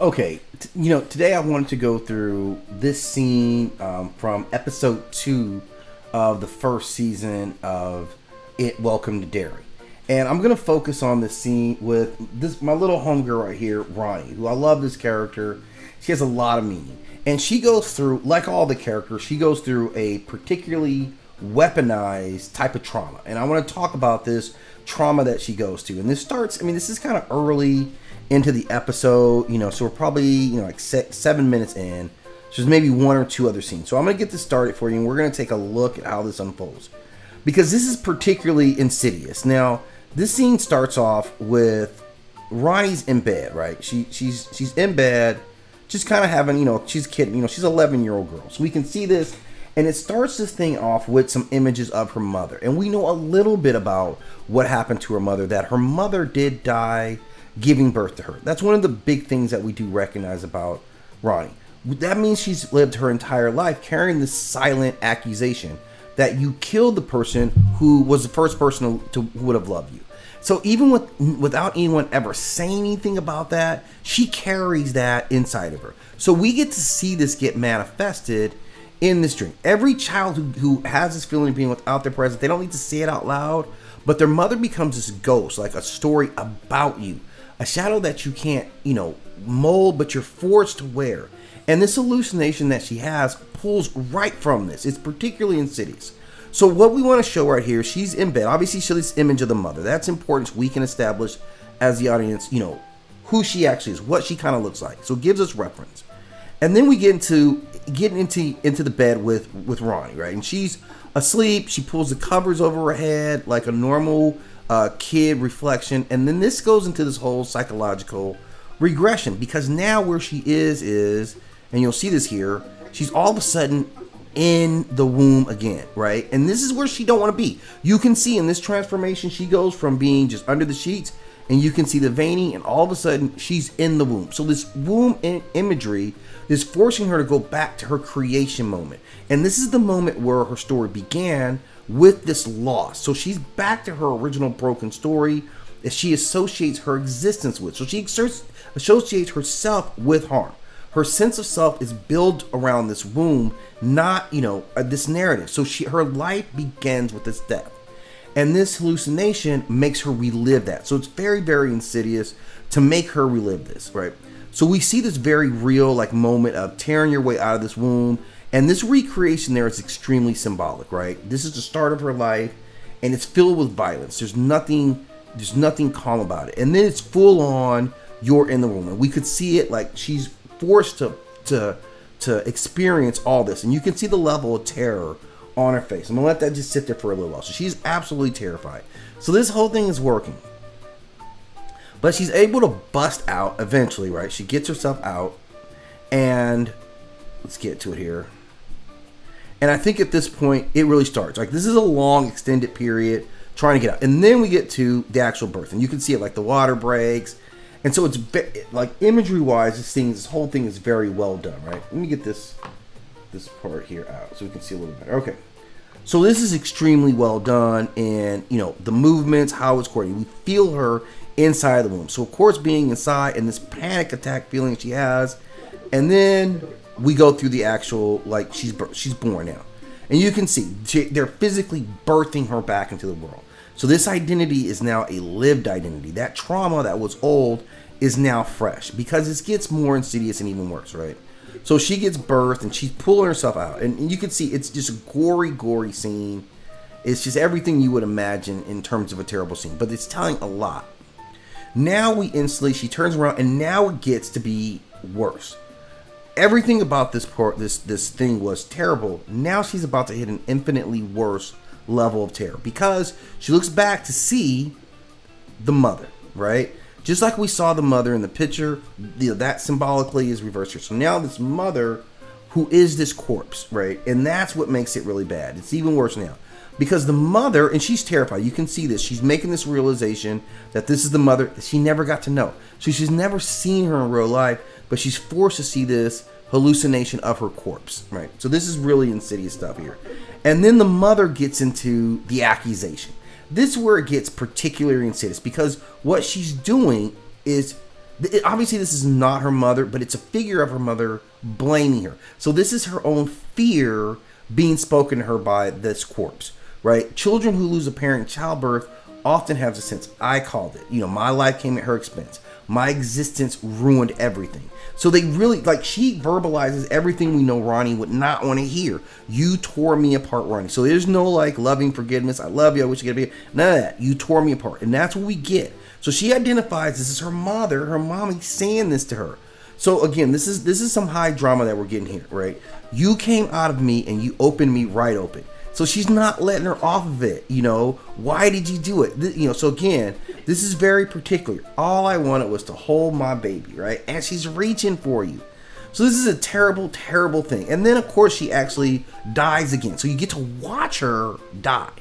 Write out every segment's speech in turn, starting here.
Okay, today I wanted to go through this scene from episode 2 of the first season of It Welcome to Derry. And I'm going to focus on this scene with my little homegirl right here, Ronnie, who I love this character. She has a lot of meaning. And she goes through, like all the characters, she goes through a particularly weaponized type of trauma. And I want to talk about this trauma that she goes to. And this is kind of early into the episode, so we're probably, like 7 minutes in. So there's maybe one or two other scenes. So I'm going to get this started for you, and we're going to take a look at how this unfolds. Because this is particularly insidious. Now, this scene starts off with Ronnie's in bed, right? She's in bed, just kind of having, she's kidding, she's an 11-year-old girl. So we can see this, and it starts this thing off with some images of her mother. And we know a little bit about what happened to her mother, that her mother did die giving birth to her. That's one of the big things that we do recognize about Ronnie. That means she's lived her entire life carrying this silent accusation that you killed the person who was the first person who would have loved you. So even without anyone ever saying anything about that, she carries that inside of her. So we get to see this get manifested in this dream. Every child who has this feeling of being without their presence, they don't need to say it out loud, but their mother becomes this ghost, like a story about you. A shadow that you can't, mold, but you're forced to wear. And this hallucination that she has pulls right from this. It's particularly insidious. So what we want to show right here, she's in bed. Obviously, show this image of the mother. That's important so we can establish as the audience, who she actually is, what she kind of looks like. So it gives us reference. And then we get into the bed with Ronnie, right? And she's asleep. She pulls the covers over her head like a normal kid reflection. And then this goes into this whole psychological regression, because now where she is, and you'll see this here, she's all of a sudden in the womb again, right? And this is where she don't want to be. You can see in this transformation, she goes from being just under the sheets, and you can see the veining, and all of a sudden she's in the womb. So this womb imagery is forcing her to go back to her creation moment. And this is the moment where her story began, with this loss. So she's back to her original broken story that she associates her existence with. So she associates herself with harm. Her sense of self is built around this womb, not, this narrative. So her life begins with this death. And this hallucination makes her relive that. So it's very, very insidious to make her relive this, right? So we see this very real moment of tearing your way out of this womb. And this recreation there is extremely symbolic, right? This is the start of her life, and it's filled with violence. There's nothing calm about it. And then it's full on, you're in the womb. And we could see it like she's forced to experience all this. And you can see the level of terror on her face. I'm gonna let that just sit there for a little while. So she's absolutely terrified. So this whole thing is working. But she's able to bust out eventually, right? She gets herself out, and let's get to it here. And I think at this point, it really starts. Like, this is a long, extended period trying to get out. And then we get to the actual birth. And you can see it, like, the water breaks. And so it's, like, imagery-wise, this whole thing is very well done, right? Let me get this part here out so we can see a little better. Okay. So this is extremely well done. And, the movements, how it's coordinated. We feel her inside the womb. So, of course, being inside and this panic attack feeling she has. And then we go through the actual, like, she's born now. And you can see they're physically birthing her back into the world. So this identity is now a lived identity. That trauma that was old is now fresh, because it gets more insidious and even worse, right? So she gets birthed, and she's pulling herself out. And you can see it's just a gory scene. It's just everything you would imagine in terms of a terrible scene. But it's telling a lot. Now she turns around, and now it gets to be worse. Everything about this thing was terrible. Now she's about to hit an infinitely worse level of terror, because she looks back to see the mother, right? Just like we saw the mother in the picture, that symbolically is reversed here. So now this mother, who is this corpse, right? And that's what makes it really bad. It's even worse now, because the mother, and she's terrified. You can see this. She's making this realization that this is the mother that she never got to know. So she's never seen her in real life, but she's forced to see this hallucination of her corpse, right? So this is really insidious stuff here. And then the mother gets into the accusation. This is where it gets particularly insidious, because what she's doing is Obviously, this is not her mother, but it's a figure of her mother blaming her. So this is her own fear being spoken to her by this corpse, right? Children who lose a parent in childbirth often have a sense, I called it. My life came at her expense. My existence ruined everything. So they really, she verbalizes everything we know Ronnie would not want to hear. You tore me apart, Ronnie. So there's no loving forgiveness. I love you. I wish you could be. None of that. You tore me apart. And that's what we get. So she identifies this is her mother, her mommy saying this to her. So again, this is some high drama that we're getting here, right? You came out of me and you opened me right open. So she's not letting her off of it, Why did you do it? So again, this is very particular. All I wanted was to hold my baby, right? And she's reaching for you. So this is a terrible, terrible thing. And then, of course, she actually dies again. So you get to watch her die.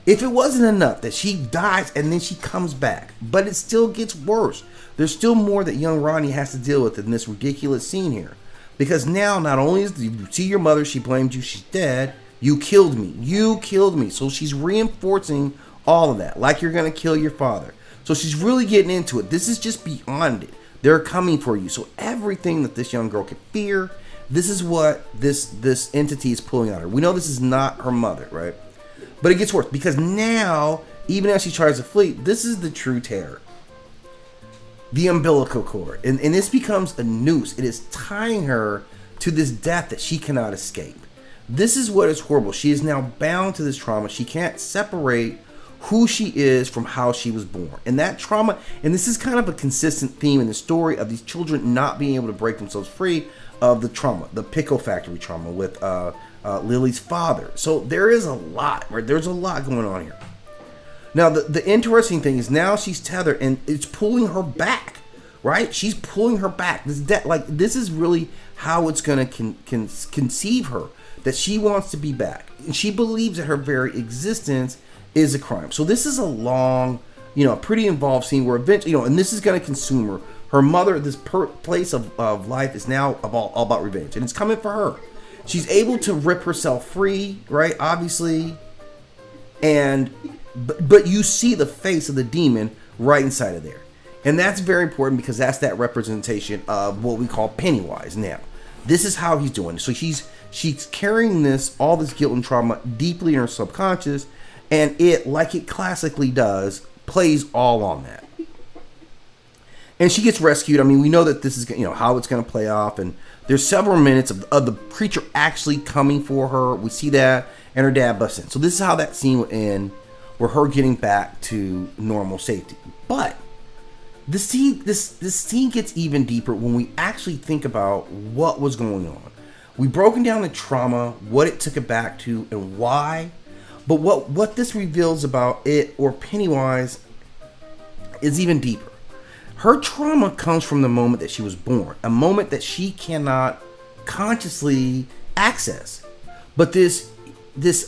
If it wasn't enough that she dies and then she comes back, but it still gets worse. There's still more that young Ronnie has to deal with in this ridiculous scene here. Because now, not only is you see your mother, she blamed you, she's dead. You killed me. You killed me. So she's reinforcing all of that. Like you're going to kill your father. So she's really getting into it. This is just beyond it. They're coming for you. So everything that this young girl could fear, this is what this entity is pulling out of her. We know this is not her mother, right? But it gets worse. Because now, even as she tries to flee, this is the true terror. The umbilical cord. And this becomes a noose. It is tying her to this death that she cannot escape. This is what is horrible. She is now bound to this trauma. She can't separate who she is from how she was born. And that trauma, and this is kind of a consistent theme in the story of these children not being able to break themselves free of the trauma, the pickle factory trauma with Lily's father. So there is a lot, right? There's a lot going on here. Now, the interesting thing is now she's tethered and it's pulling her back, right? She's pulling her back. This is really how it's going to conceive her. That she wants to be back. And she believes that her very existence is a crime. So this is a long, pretty involved scene where eventually, and this is going to consume her. Her mother, this place of life is now all about revenge. And it's coming for her. She's able to rip herself free, right? Obviously. But you see the face of the demon right inside of there. And that's very important because that's that representation of what we call Pennywise now. This is how he's doing it. So she's carrying all this guilt and trauma deeply in her subconscious, and it, like it classically does, plays all on that. And she gets rescued. I mean, we know that this is, how it's going to play off, and there's several minutes of the creature actually coming for her. We see that, and her dad busts in. So this is how that scene would end, where her getting back to normal safety. But this scene gets even deeper when we actually think about what was going on. We've broken down the trauma, what it took it back to, and why. But what this reveals about it or Pennywise is even deeper. Her trauma comes from the moment that she was born, a moment that she cannot consciously access. But this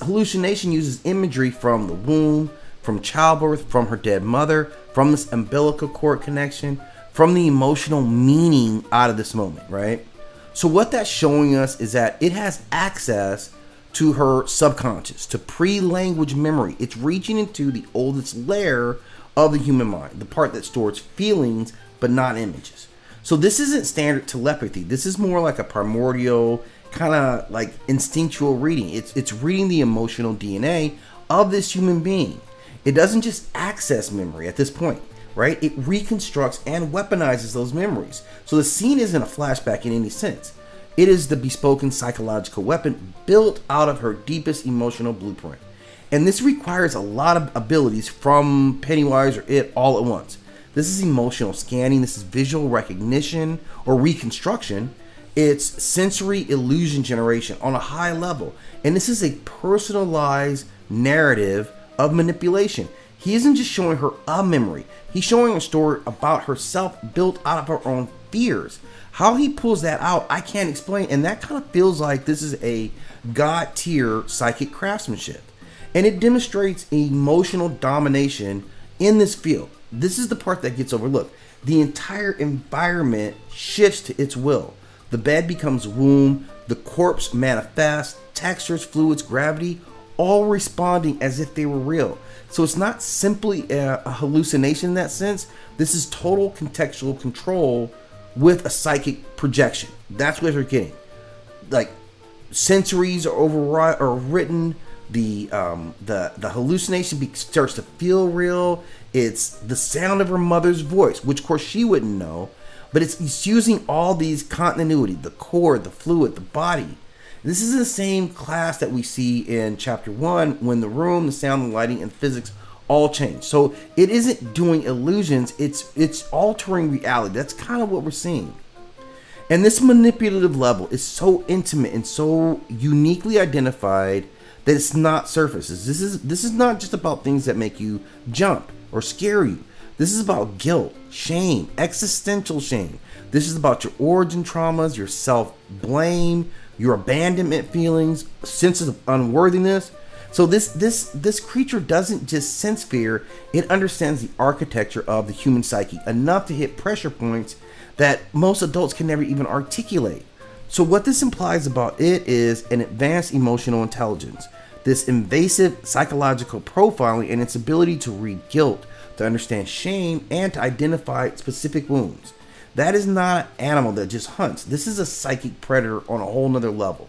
hallucination uses imagery from the womb, from childbirth, from her dead mother, from this umbilical cord connection, from the emotional meaning out of this moment, right? So what that's showing us is that it has access to her subconscious, to pre-language memory. It's reaching into the oldest layer of the human mind, the part that stores feelings but not images. So this isn't standard telepathy. This is more like a primordial, kind of like instinctual reading. It's reading the emotional DNA of this human being. It doesn't just access memory at this point, right? It reconstructs and weaponizes those memories. So the scene isn't a flashback in any sense. It is the bespoken psychological weapon built out of her deepest emotional blueprint. And this requires a lot of abilities from Pennywise or it all at once. This is emotional scanning. This is visual recognition or reconstruction. It's sensory illusion generation on a high level. And this is a personalized narrative of manipulation. He isn't just showing her a memory. He's showing a story about herself built out of her own fears. How he pulls that out, I can't explain. And that kind of feels like this is a God tier psychic craftsmanship. And it demonstrates emotional domination in this field. This is the part that gets overlooked. The entire environment shifts to its will. The bed becomes womb, the corpse manifests, textures, fluids, gravity, all responding as if they were real. So it's not simply a hallucination in that sense. This is total contextual control with a psychic projection. That's what they're getting. Like, sensories are overwritten. The hallucination starts to feel real. It's the sound of her mother's voice, which of course she wouldn't know, but it's using all these continuity, the core, the fluid, the body. This is the same class that we see in chapter 1 when the room, the sound, the lighting, and physics all change. So it isn't doing illusions, it's altering reality. That's kind of what we're seeing. And this manipulative level is so intimate and so uniquely identified that it's not surfaces. This is not just about things that make you jump or scare you. This is about guilt, shame, existential shame. This is about your origin traumas, your self-blame, your abandonment feelings, senses of unworthiness. So this creature doesn't just sense fear, it understands the architecture of the human psyche enough to hit pressure points that most adults can never even articulate. So what this implies about it is an advanced emotional intelligence, this invasive psychological profiling, and its ability to read guilt, to understand shame, and to identify specific wounds. That is not an animal that just hunts. This is a psychic predator on a whole nother level.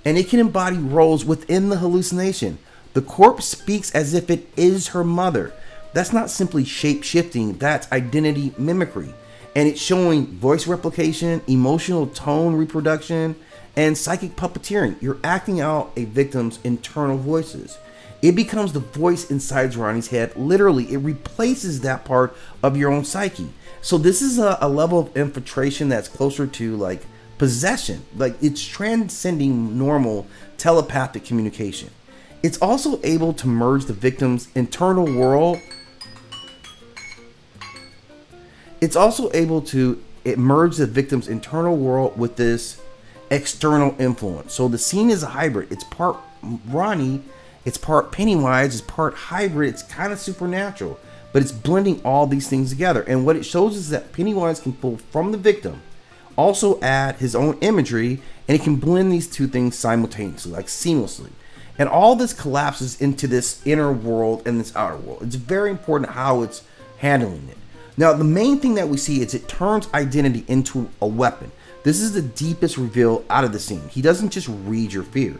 And it can embody roles within the hallucination. The corpse speaks as if it is her mother. That's not simply shape-shifting, that's identity mimicry. And it's showing voice replication, emotional tone reproduction, and psychic puppeteering. You're acting out a victim's internal voices. It becomes the voice inside Ronnie's head. Literally, it replaces that part of your own psyche. So this is a level of infiltration that's closer to like possession. Like, it's transcending normal telepathic communication. It's also able to merge the victim's internal world. It's also able to merge the victim's internal world with this external influence. So the scene is a hybrid. It's part Ronnie, it's part Pennywise, it's part hybrid. It's kind of supernatural, but it's blending all these things together. And what it shows is that Pennywise can pull from the victim, also add his own imagery, and it can blend these two things simultaneously, like seamlessly. And all this collapses into this inner world and this outer world. It's very important how it's handling it. Now, the main thing that we see is it turns identity into a weapon. This is the deepest reveal out of the scene. He doesn't just read your fear.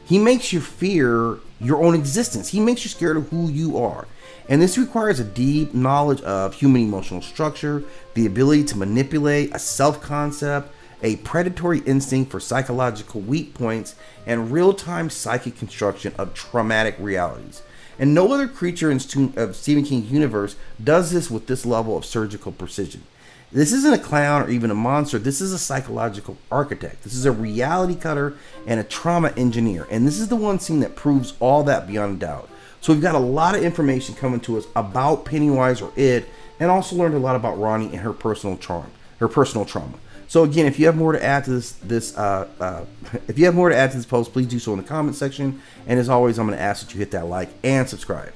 He makes you fear your own existence. He makes you scared of who you are. And this requires a deep knowledge of human emotional structure, the ability to manipulate, a self-concept, a predatory instinct for psychological weak points, and real-time psychic construction of traumatic realities. And no other creature in Stephen King's universe does this with this level of surgical precision. This isn't a clown or even a monster. This is a psychological architect. This is a reality cutter and a trauma engineer. And this is the one scene that proves all that beyond a doubt. So we've got a lot of information coming to us about Pennywise or it, and also learned a lot about Ronnie and her personal trauma. So again, if you have more to add to this post, please do so in the comment section. And as always, I'm going to ask that you hit that like and subscribe.